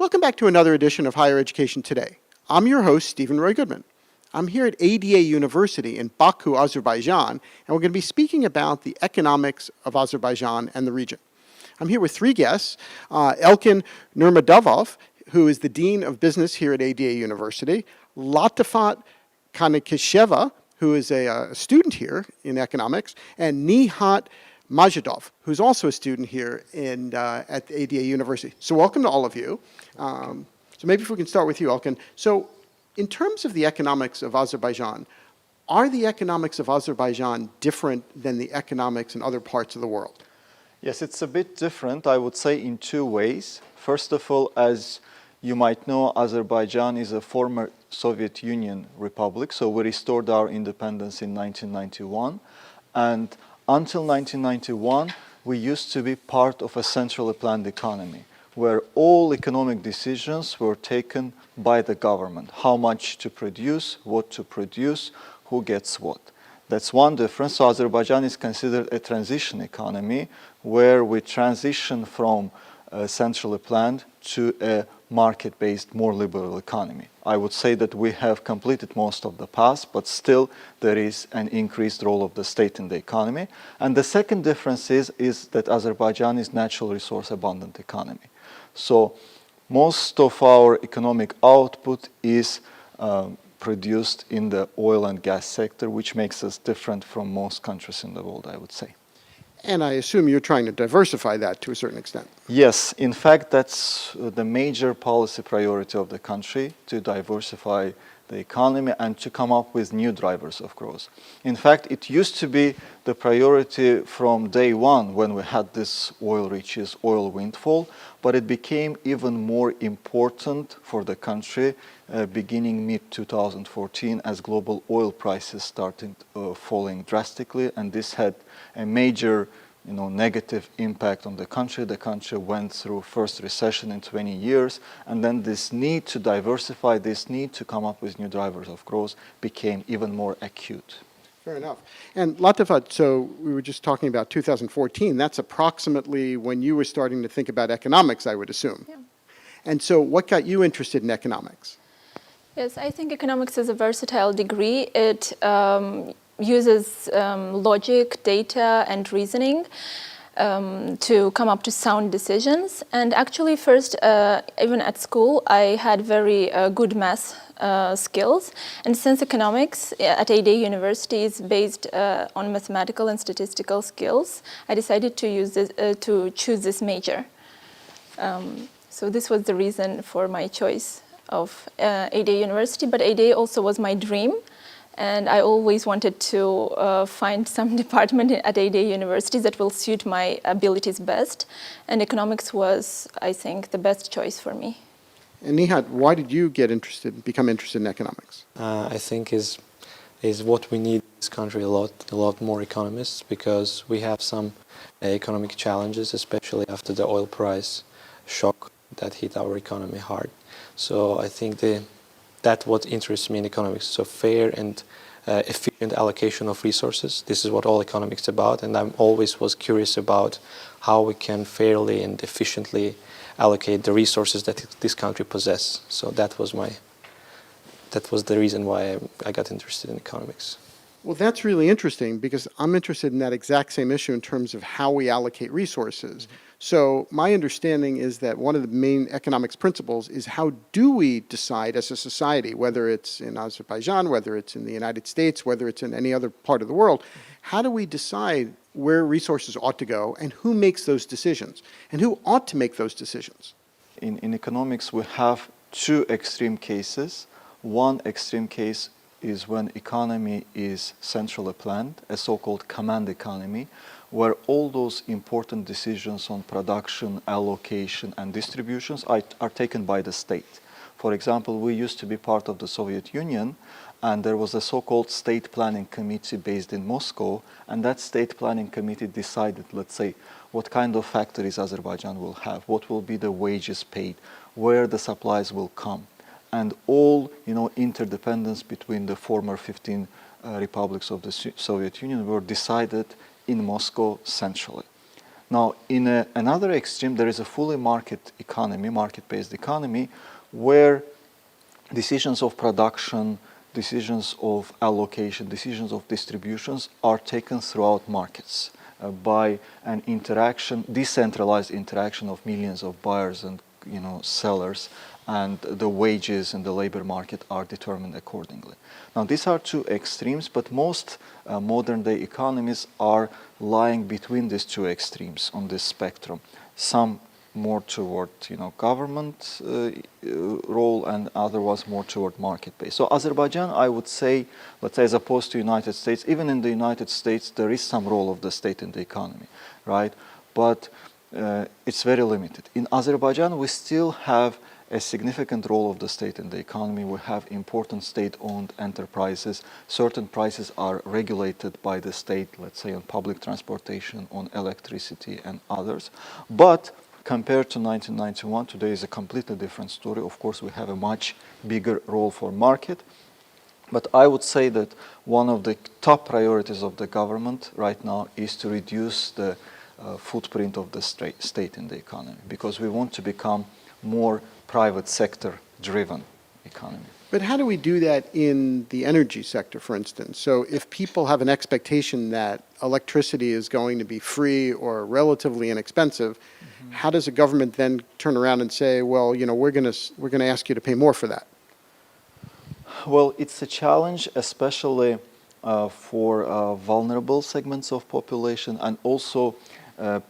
Welcome back to another edition of Higher Education Today. I'm your host, Stephen Roy Goodman. I'm here at ADA University in Baku, Azerbaijan, and we're going to be speaking about the economics of Azerbaijan and the region. I'm here with three guests, Elkin Nurmammadov, who is the Dean of Business here at ADA University, Latifat Kanikisheva, who is a student here in economics, and Nihat Majidov, who's also a student here at ADA University. So welcome to all of you. So maybe if we can start with you, Elkin. So in terms of the economics of Azerbaijan, are the economics of Azerbaijan different than the economics in other parts of the world? Yes, it's a bit different, I would say, in two ways. First of all, as you might know, Azerbaijan is a former Soviet Union republic, so we restored our independence in 1991. And until 1991, we used to be part of a centrally planned economy, where all economic decisions were taken by the government. How much to produce, what to produce, who gets what. That's one difference. So Azerbaijan is considered a transition economy, where we transition from centrally planned to a market-based, more liberal economy. I would say that we have completed most of the past, but still there is an increased role of the state in the economy. And the second difference is that Azerbaijan is natural resource abundant economy. So most of our economic output is produced in the oil and gas sector, which makes us different from most countries in the world, I would say. And I assume you're trying to diversify that to a certain extent. Yes, in fact, that's the major policy priority of the country, to diversify the economy and to come up with new drivers of growth. In fact, it used to be the priority from day one when we had this oil riches, oil windfall, but it became even more important for the country beginning mid-2014 as global oil prices started falling drastically, and this had a major negative impact on the country. The country went through first recession in 20 years, and then this need to diversify, this need to come up with new drivers of growth became even more acute. Fair enough. And Latifat, so we were just talking about 2014. That's approximately when you were starting to think about economics, I would assume. Yeah. And so what got you interested in economics? Yes, I think economics is a versatile degree. It uses logic, data, and reasoning to come up to sound decisions. And actually, first, even at school, I had very good math skills. And since economics at ADA University is based on mathematical and statistical skills, I decided to choose this major. So this was the reason for my choice of ADA University, but ADA also was my dream. And I always wanted to find some department at ADA University that will suit my abilities best. And economics was, I think, the best choice for me. And Nihat, why did you become interested in economics? I think is what we need in this country a lot more economists, because we have some economic challenges, especially after the oil price shock that hit our economy hard. So I think that's what interests me in economics. So fair and efficient allocation of resources. This is what all economics is about, and I always was curious about how we can fairly and efficiently allocate the resources that this country possesses. So that was the reason why I got interested in economics. Well, that's really interesting, because I'm interested in that exact same issue in terms of how we allocate resources. So my understanding is that one of the main economics principles is how do we decide as a society, whether it's in Azerbaijan, whether it's in the United States, whether it's in any other part of the world, how do we decide where resources ought to go and who makes those decisions and who ought to make those decisions? In economics, we have two extreme cases. One extreme case is when economy is centrally planned, a so-called command economy, where all those important decisions on production, allocation, and distributions are taken by the state. For example, we used to be part of the Soviet Union, and there was a so-called state planning committee based in Moscow, and that state planning committee decided, let's say, what kind of factories Azerbaijan will have, what will be the wages paid, where the supplies will come. And all interdependence between the former 15 republics of the Soviet Union were decided in Moscow centrally. Now, in another extreme, there is a fully market economy, market-based economy, where decisions of production, decisions of allocation, decisions of distributions are taken throughout markets by an interaction, decentralized interaction of millions of buyers and sellers, and the wages and the labor market are determined accordingly. Now, these are two extremes, but most modern day economies are lying between these two extremes on this spectrum. Some more toward government role, and other was more toward market-based. So Azerbaijan, I would say, let's say, as opposed to United States, even in the United States, there is some role of the state in the economy, right? But it's very limited. In Azerbaijan, we still have a significant role of the state in the economy. We have important state-owned enterprises. Certain prices are regulated by the state, let's say on public transportation, on electricity and others. But compared to 1991, today is a completely different story. Of course, we have a much bigger role for market. But I would say that one of the top priorities of the government right now is to reduce the footprint of the state in the economy, because we want to become more private sector driven economy. But how do we do that in the energy sector, for instance? So if people have an expectation that electricity is going to be free or relatively inexpensive, how does a government then turn around and say, well, we're going to ask you to pay more for that? Well, it's a challenge, especially for vulnerable segments of population, and also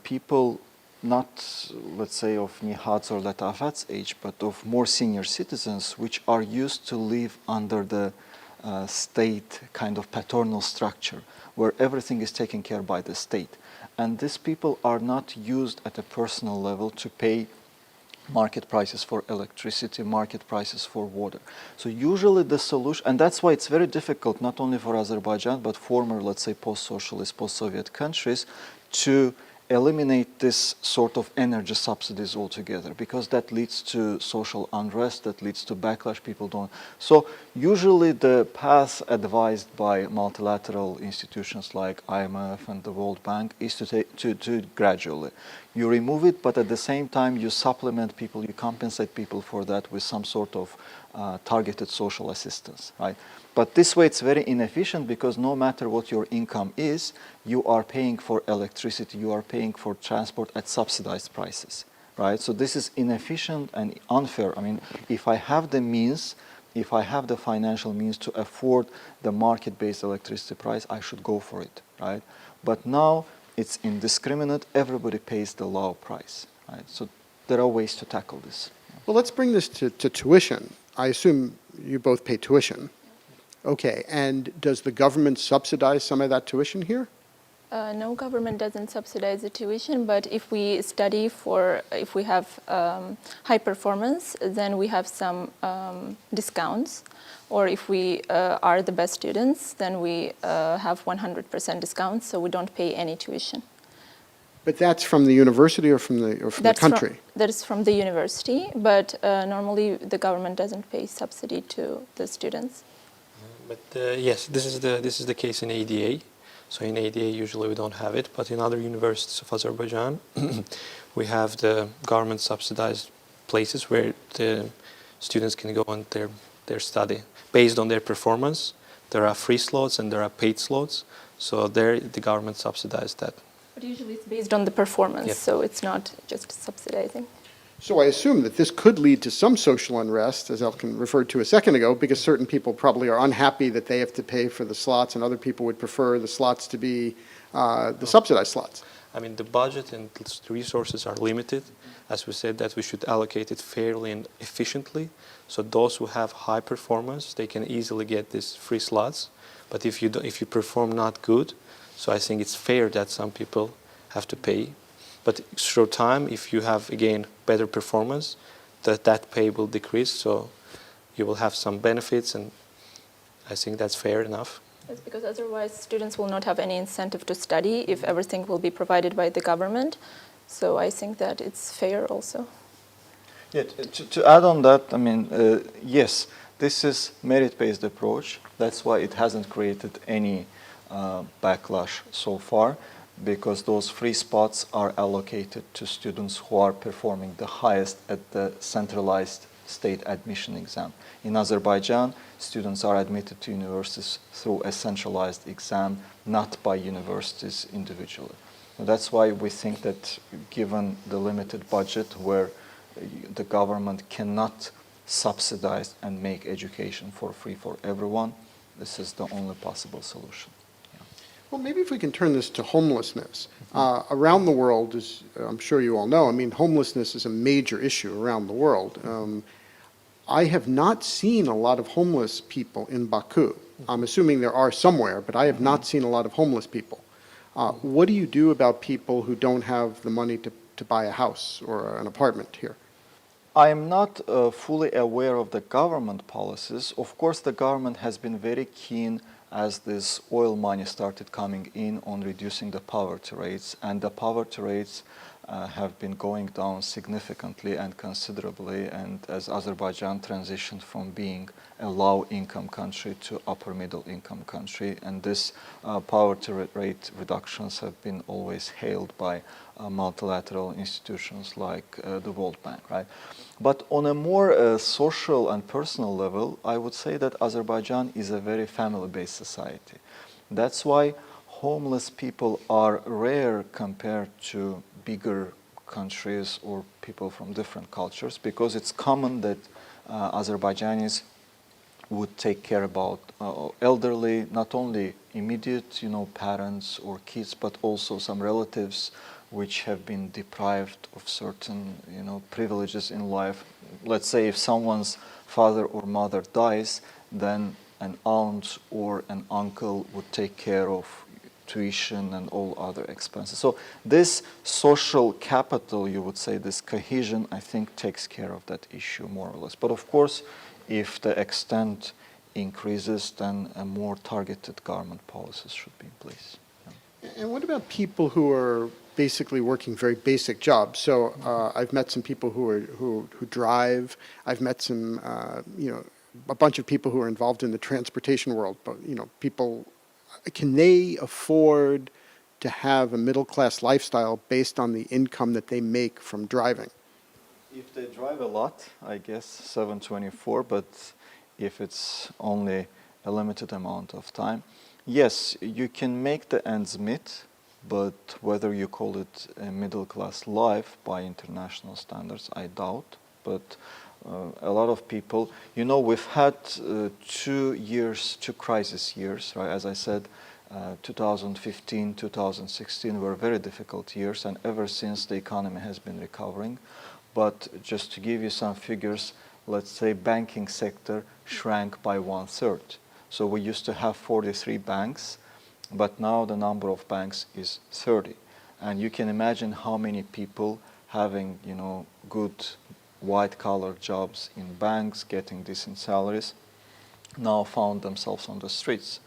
people not, let's say, of Nihat's or Latafat's age, but of more senior citizens, which are used to live under the state kind of paternal structure, where everything is taken care by the state. And these people are not used at a personal level to pay market prices for electricity, market prices for water. So usually the solution, and that's why it's very difficult, not only for Azerbaijan, but former, let's say, post-socialist, post-Soviet countries, to eliminate this sort of energy subsidies altogether, because that leads to social unrest, that leads to backlash. People don't. So usually the path advised by multilateral institutions like IMF and the World Bank is to gradually. You remove it, but at the same time you supplement people, you compensate people for that with some sort of targeted social assistance, right? But this way it's very inefficient, because no matter what your income is, you are paying for electricity, you are paying for transport at subsidized prices, right? So this is inefficient and unfair. I mean, if I have the means, if I have the financial means to afford the market-based electricity price, I should go for it, right? But now it's indiscriminate, everybody pays the low price, right? So there are ways to tackle this. Well, let's bring this to tuition. I assume you both pay tuition. Okay, and does the government subsidize some of that tuition here? No, government doesn't subsidize the tuition, but if we study if we have high performance, then we have some discounts. Or if we are the best students, then we have 100% discounts, so we don't pay any tuition. But that's from the university or from the country? That is from the university, but normally the government doesn't pay subsidy to the students. But yes, this is the case in ADA. So in ADA usually we don't have it, but in other universities of Azerbaijan we have the government subsidized places where the students can go on their study based on their performance. There are free slots and there are paid slots. So there the government subsidized that. But usually it's based on the performance, Yep. So it's not just subsidizing. So I assume that this could lead to some social unrest, as Elkin referred to a second ago, because certain people probably are unhappy that they have to pay for the slots, and other people would prefer the slots to be the subsidized slots. I mean, the budget and the resources are limited. As we said, that we should allocate it fairly and efficiently. So those who have high performance, they can easily get these free slots. But if you perform not good, so I think it's fair that some people have to pay. But through time, if you have, again, better performance, that pay will decrease, so you will have some benefits, and I think that's fair enough. That's because otherwise students will not have any incentive to study if everything will be provided by the government. So I think that it's fair also. Yeah, to add on that, I mean, yes, this is merit-based approach. That's why it hasn't created any backlash so far. because those free spots are allocated to students who are performing the highest at the centralized state admission exam. In Azerbaijan, students are admitted to universities through a centralized exam, not by universities individually. That's why we think that given the limited budget where the government cannot subsidize and make education for free for everyone, this is the only possible solution. Well, maybe if we can turn this to homelessness. Around the world, as I'm sure you all know, I mean, homelessness is a major issue around the world. I have not seen a lot of homeless people in Baku. I'm assuming there are somewhere, but I have not seen a lot of homeless people. What do you do about people who don't have the money to buy a house or an apartment here? I am not fully aware of the government policies. Of course, the government has been very keen as this oil money started coming in on reducing the poverty rates, and the poverty rates have been going down significantly and considerably, and as Azerbaijan transitioned from being a low-income country to upper middle-income country, and this poverty rate reductions have been always hailed by multilateral institutions like the World Bank, right? But on a more social and personal level, I would say that Azerbaijan is a very family-based society. That's why homeless people are rare compared to bigger countries or people from different cultures, because it's common that Azerbaijanis would take care about elderly, not only immediate, parents or kids, but also some relatives which have been deprived of certain, privileges in life. Let's say if someone's father or mother dies, then an aunt or an uncle would take care of tuition and all other expenses. So this social capital, you would say, this cohesion, I think takes care of that issue more or less. But of course, if the extent increases, then a more targeted government policies should be in place. And what about people who are basically working very basic jobs? So I've met some people who drive. I've met some, a bunch of people who are involved in the transportation world. But people, can they afford to have a middle-class lifestyle based on the income that they make from driving? If they drive a lot, I guess 724. But if it's only a limited amount of time, yes, you can make the ends meet, but whether you call it a middle-class life by international standards, I doubt. But a lot of people, we've had 2 crisis years, right? As I said, 2015, 2016 were very difficult years, and ever since the economy has been recovering. But just to give you some figures, let's say banking sector shrank by 1/3. So we used to have 43 banks, but now the number of banks is 30. And you can imagine how many people having, good white-collar jobs in banks, getting decent salaries, now found themselves on the streets.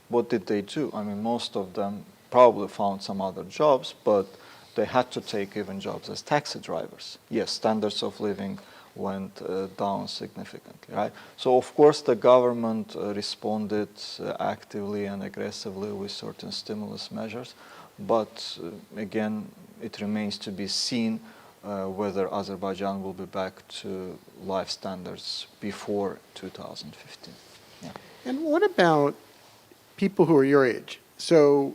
What did they do? I mean, most of them probably found some other jobs, but they had to take even jobs as taxi drivers. Yes, standards of living went down significantly, right? So of course the government responded actively and aggressively with certain stimulus measures, but again, it remains to be seen whether Azerbaijan will be back to life standards before 2015. Yeah. And what about people who are your age? So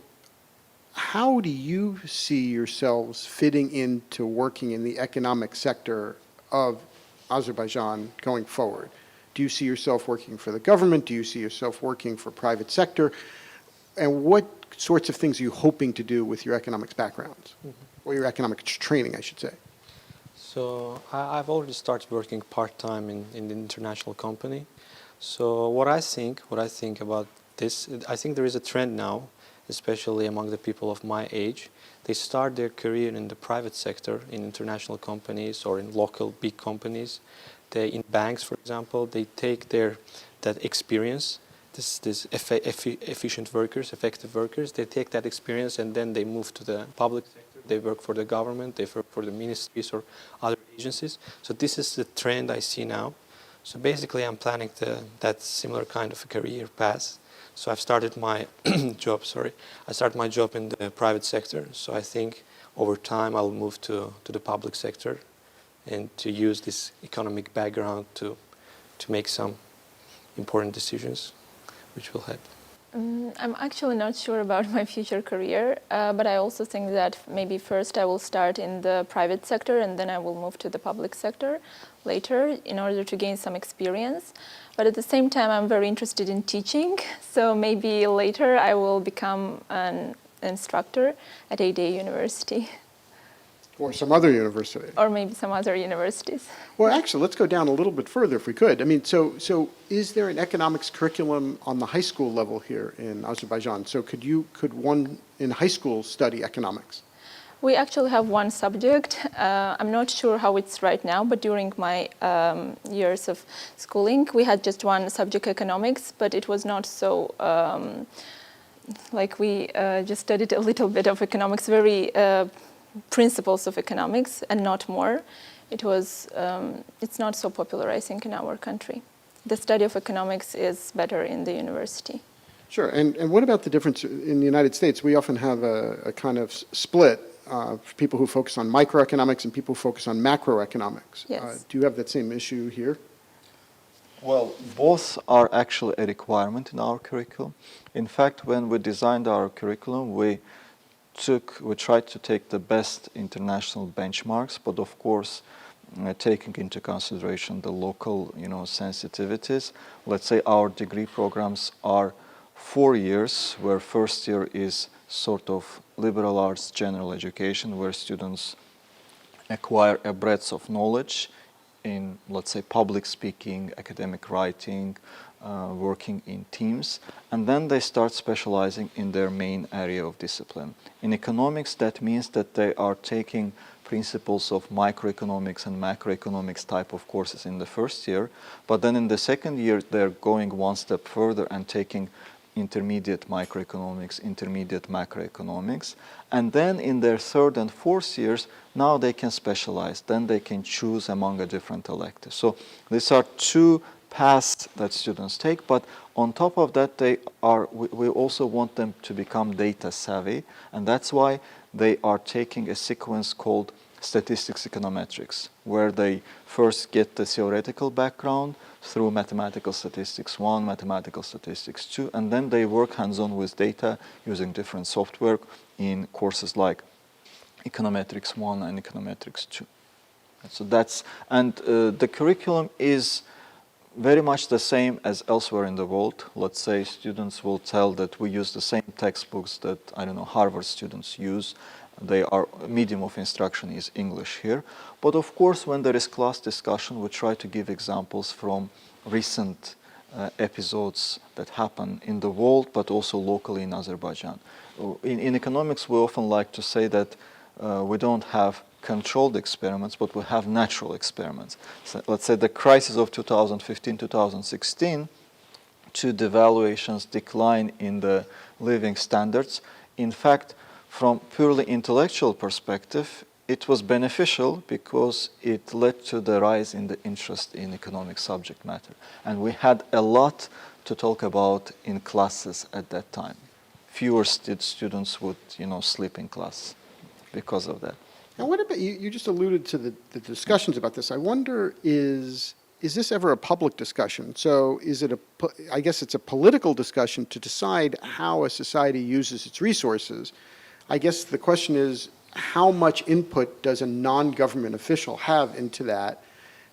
how do you see yourselves fitting into working in the economic sector of Azerbaijan going forward? Do you see yourself working for the government? Do you see yourself working for private sector? And what sorts of things are you hoping to do with your economics backgrounds? Or your economics training, I should say? So I've already started working part-time in the international company. So what I think about this, I think there is a trend now, especially among the people of my age. They start their career in the private sector, in international companies or in local big companies. In banks, for example, they take that experience, efficient workers, effective workers, they take that experience and then they move to the public sector. They work for the government, they work for the ministries or other agencies. So this is the trend I see now. So basically, I'm planning that similar kind of a career path. So I've started my job. I started my job in the private sector. So I think over time I'll move to the public sector, and to use this economic background to make some important decisions, which will help. I'm actually not sure about my future career, but I also think that maybe first I will start in the private sector and then I will move to the public sector later in order to gain some experience. But at the same time, I'm very interested in teaching, so maybe later I will become an instructor at ADA University. Or some other university. Or maybe some other universities. Well, actually, let's go down a little bit further if we could. I mean, so is there an economics curriculum on the high school level here in Azerbaijan? So could one in high school study economics? We actually have one subject. I'm not sure how it's right now, but during my years of schooling, we had just one subject, economics, but it was not so, like we just studied a little bit of economics, very principles of economics and not more. It's not so popular, I think, in our country. The study of economics is better in the university. Sure, and what about the difference in the United States? We often have a kind of split, people who focus on microeconomics and people who focus on macroeconomics. Yes. Do you have that same issue here? Well, both are actually a requirement in our curriculum. In fact, when we designed our curriculum, we tried to take the best international benchmarks, but of course, taking into consideration the local, sensitivities. Let's say our degree programs are 4 years, where first year is sort of liberal arts general education, where students acquire a breadth of knowledge in, let's say, public speaking, academic writing, working in teams, and then they start specializing in their main area of discipline. In economics, that means that they are taking principles of microeconomics and macroeconomics type of courses in the first year, but then in the second year, they're going one step further and taking intermediate microeconomics, intermediate macroeconomics, and then in their third and fourth years, now they can specialize, then they can choose among a different electives. So these are two paths that students take, but on top of that, we also want them to become data savvy, and that's why they are taking a sequence called statistics econometrics, where they first get the theoretical background through mathematical statistics 1, mathematical statistics 2, and then they work hands-on with data using different software in courses like econometrics 1 and econometrics 2. So the curriculum is very much the same as elsewhere in the world. Let's say students will tell that we use the same textbooks that, Harvard students use. Medium of instruction is English here. But of course, when there is class discussion, we try to give examples from recent episodes that happen in the world, but also locally in Azerbaijan. In economics, we often like to say that we don't have controlled experiments, but we have natural experiments. So let's say the crisis of 2015-2016, to devaluations, decline in the living standards. In fact, from purely intellectual perspective, it was beneficial because it led to the rise in the interest in economic subject matter. And we had a lot to talk about in classes at that time. Fewer students would, sleep in class because of that. And what about, you just alluded to the discussions about this. I wonder, is this ever a public discussion? So I guess it's a political discussion to decide how a society uses its resources. I guess the question is, how much input does a non-government official have into that?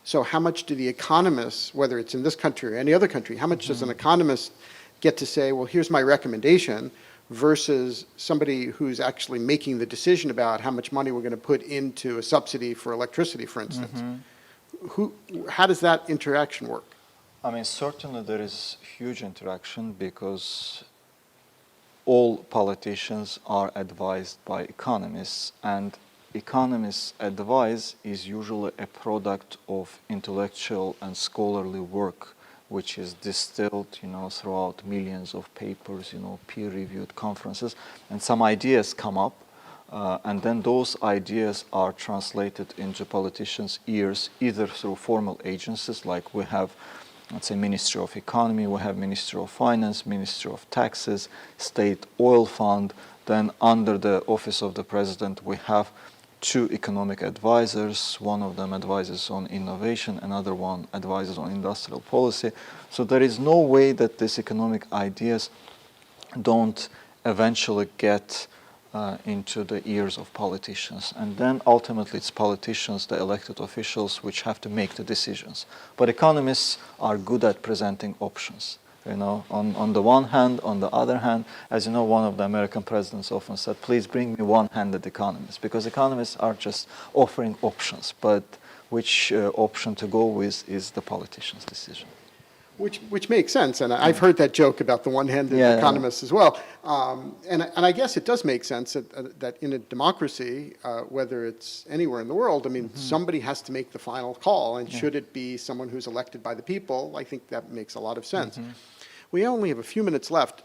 So how much do the economists, whether it's in this country or any other country, how much does an economist get to say, well, here's my recommendation, versus somebody who's actually making the decision about how much money we're going to put into a subsidy for electricity, for instance? How does that interaction work? I mean, certainly there is huge interaction because all politicians are advised by economists, and economists' advice is usually a product of intellectual and scholarly work, which is distilled, throughout millions of papers, peer-reviewed conferences, and some ideas come up, And then those ideas are translated into politicians' ears, either through formal agencies like we have, let's say, Ministry of Economy, we have Ministry of Finance, Ministry of Taxes, State Oil Fund. Then under the Office of the President, we have two economic advisors. One of them advises on innovation, another one advises on industrial policy. So there is no way that these economic ideas don't eventually get into the ears of politicians. And then ultimately it's politicians, the elected officials, which have to make the decisions. But economists are good at presenting options. You know, on the one hand, on the other hand, as you know, one of the American presidents often said, please bring me one-handed economists, because economists are just offering options, but which option to go with is the politician's decision. Which makes sense, and I've heard that joke about the one-handed economists as well. And I guess it does make sense that in a democracy, whether it's anywhere in the world, I mean, somebody has to make the final call, and should it be someone who's elected by the people, I think that makes a lot of sense. We only have a few minutes left.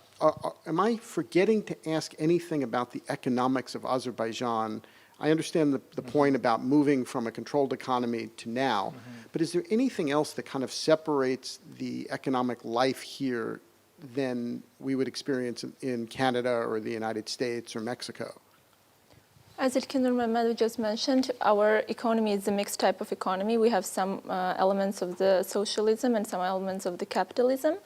Am I forgetting to ask anything about the economics of Azerbaijan? I understand the point about moving from a controlled economy to now, but is there anything else that kind of separates the economic life here than we would experience in Canada or the United States or Mexico? As Elkin Nurmammadov just mentioned, our economy is a mixed type of economy. We have some elements of the socialism and some elements of the capitalism.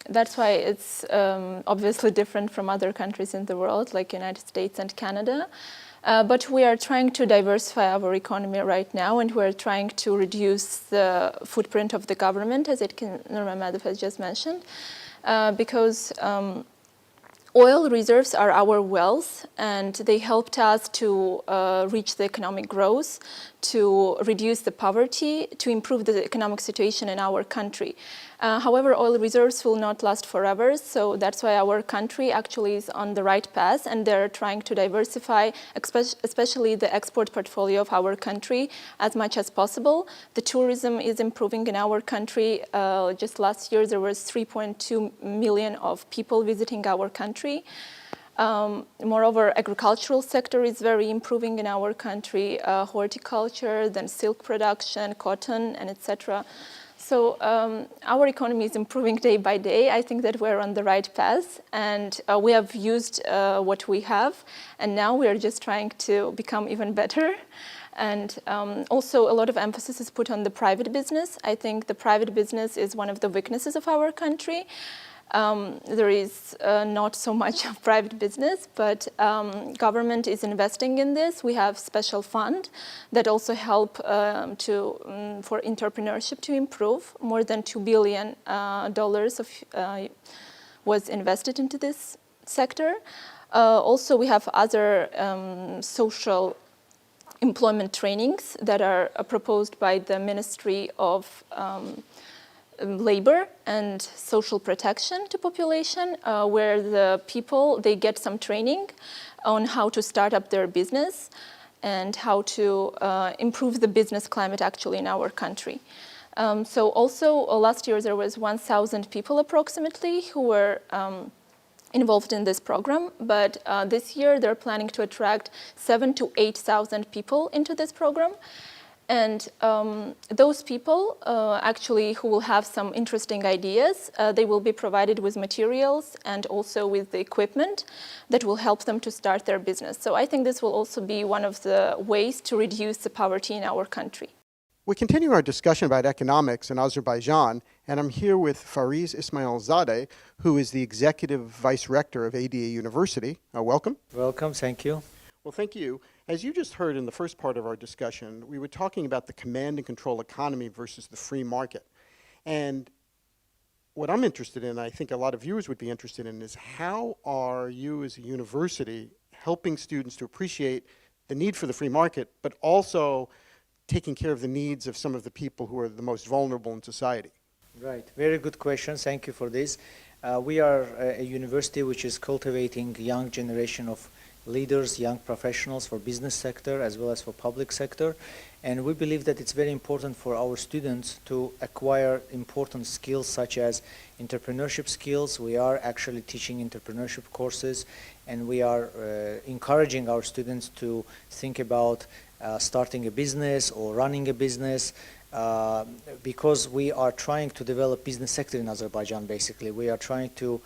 That's why it's obviously different from other countries in the world, like United States and Canada. But we are trying to diversify our economy right now, and we're trying to reduce the footprint of the government, as Elkin Nurmammadov has just mentioned, because oil reserves are our wealth, and they helped us to reach the economic growth, to reduce the poverty, to improve the economic situation in our country. However, oil reserves will not last forever, so that's why our country actually is on the right path, and they're trying to diversify, especially the export portfolio of our country, as much as possible. The tourism is improving in our country. Just last year, there was 3.2 million of people visiting our country. Moreover, agricultural sector is very improving in our country, horticulture, then silk production, cotton, and etc. So our economy is improving day by day. I think that we're on the right path, and we have used what we have, and now we are just trying to become even better. And also a lot of emphasis is put on the private business. I think the private business is one of the weaknesses of our country. There is not so much of private business, but government is investing in this. We have special fund that also help for entrepreneurship to improve. More than $2 billion was invested into this sector. Also, we have other social employment trainings that are proposed by the Ministry of Labor and Social Protection to population, where the people, they get some training on how to start up their business and how to improve the business climate actually in our country. So also last year there was 1,000 people approximately who were involved in this program, but this year they're planning to attract 7,000 to 8,000 people into this program. And those people actually who will have some interesting ideas, they will be provided with materials and also with the equipment that will help them to start their business. So I think this will also be one of the ways to reduce the poverty in our country. We continue our discussion about economics in Azerbaijan, and I'm here with Fariz Ismailzade, who is the Executive Vice-rector of ADA University. Welcome. Welcome, thank you. Well, thank you. As you just heard in the first part of our discussion, we were talking about the command and control economy versus the free market. And what I'm interested in, I think a lot of viewers would be interested in, is how are you as a university helping students to appreciate the need for the free market, but also taking care of the needs of some of the people who are the most vulnerable in society? Right, very good question. Thank you for this. We are a university which is cultivating young generation of leaders, young professionals for business sector as well as for public sector. And we believe that it's very important for our students to acquire important skills such as entrepreneurship skills. We are actually teaching entrepreneurship courses, and we are encouraging our students to think about starting a business or running a business, because we are trying to develop business sector in Azerbaijan. Basically, we are trying to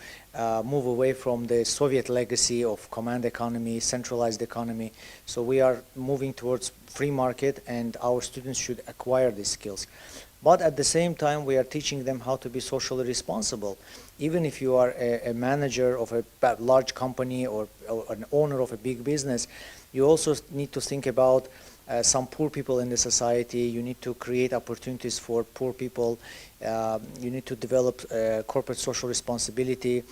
move away from the Soviet legacy of command economy, centralized economy. So we are moving towards free market, and our students should acquire these skills. But at the same time, we are teaching them how to be socially responsible. Even if you are a manager of a large company or an owner of a big business, you also need to think about some poor people in the society. You need to create opportunities for poor people. You need to develop corporate social responsibility,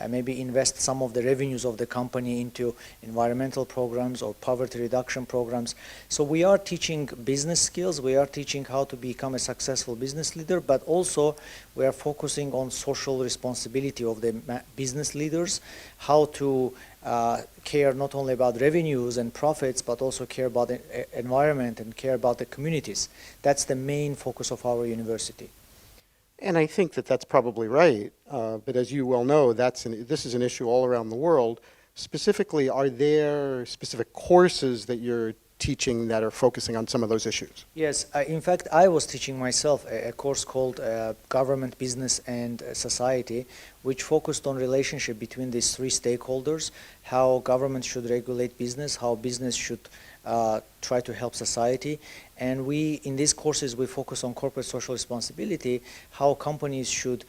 maybe invest some of the revenues of the company into environmental programs or poverty reduction programs. So we are teaching business skills, we are teaching how to become a successful business leader, but also we are focusing on social responsibility of the business leaders, how to care not only about revenues and profits, but also care about the environment and care about the communities. That's the main focus of our university. And I think that that's probably right. But as you well know, this is an issue all around the world. Specifically, are there specific courses that you're teaching that are focusing on some of those issues? Yes, in fact, I was teaching myself a course called Government, Business and Society, which focused on relationship between these three stakeholders, how government should regulate business, how business should try to help society. And in these courses, we focus on corporate social responsibility, how companies should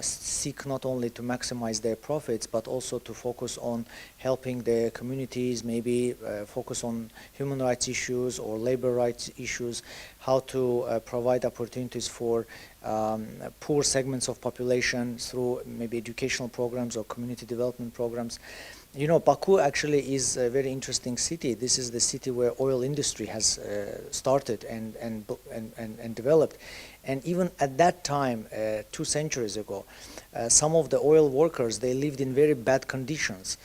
seek not only to maximize their profits, but also to focus on helping the communities, maybe focus on human rights issues or labor rights issues, how to provide opportunities for poor segments of population through maybe educational programs or community development programs. You know, Baku actually is a very interesting city. This is the city where oil industry has started and developed. And even at that time, 2 centuries ago, some of the oil workers, they lived in very bad conditions,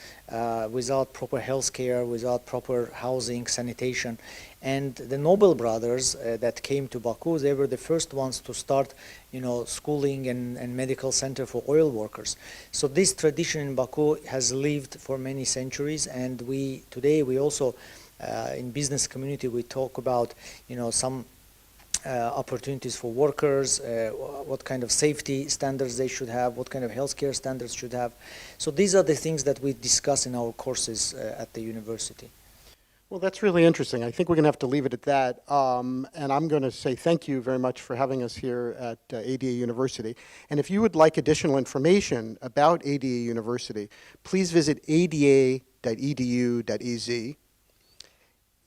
without proper health care, without proper housing, sanitation. And the Nobel brothers that came to Baku, they were the first ones to start, you know, schooling and medical center for oil workers. So this tradition in Baku has lived for many centuries, and today we also, in business community, we talk about, you know, some opportunities for workers, what kind of safety standards they should have, what kind of healthcare standards should have. So these are the things that we discuss in our courses at the university. Well, that's really interesting. I think we're going to have to leave it at that. And I'm going to say thank you very much for having us here at ADA University. And if you would like additional information about ADA University, please visit ada.edu.az.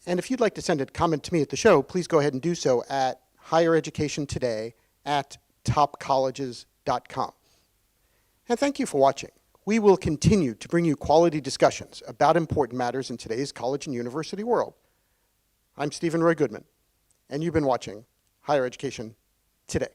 And if you'd like to send a comment to me at the show, please go ahead and do so at highereducationtoday@topcolleges.com. And thank you for watching. We will continue to bring you quality discussions about important matters in today's college and university world. I'm Stephen Roy Goodman, and you've been watching Higher Education Today.